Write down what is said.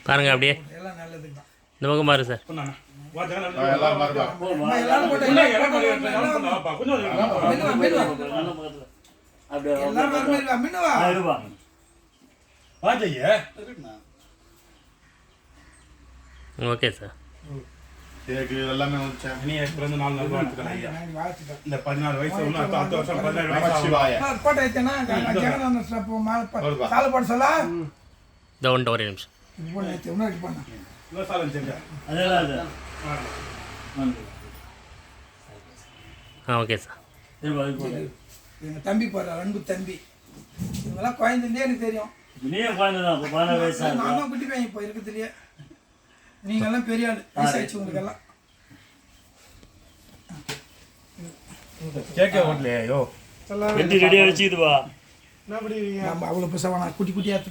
பாருங்க அப்படியே இந்த பக்கம் பாரு சார். Okay sir. எல்லாமே பிறந்த நாள் நல்லா இந்த 14 வயசு 10 வருஷம் 17 வயசு ஒரே நிமிஷம். Okay sir. எங்கள் தம்பி போடுற அன்பு தம்பி இவங்கெல்லாம் குழந்தைலேயே எனக்கு தெரியும். நான் தான் குட்டி பையன் இப்போ இருக்கிறதுலையே. நீங்கள்லாம் பெரிய ஆள் வயசாச்சு உங்களுக்கெல்லாம். ரெடியாக வச்சுக்குதுவா. நம்ம அவ்வளோ பெருசாக குட்டி குட்டியாக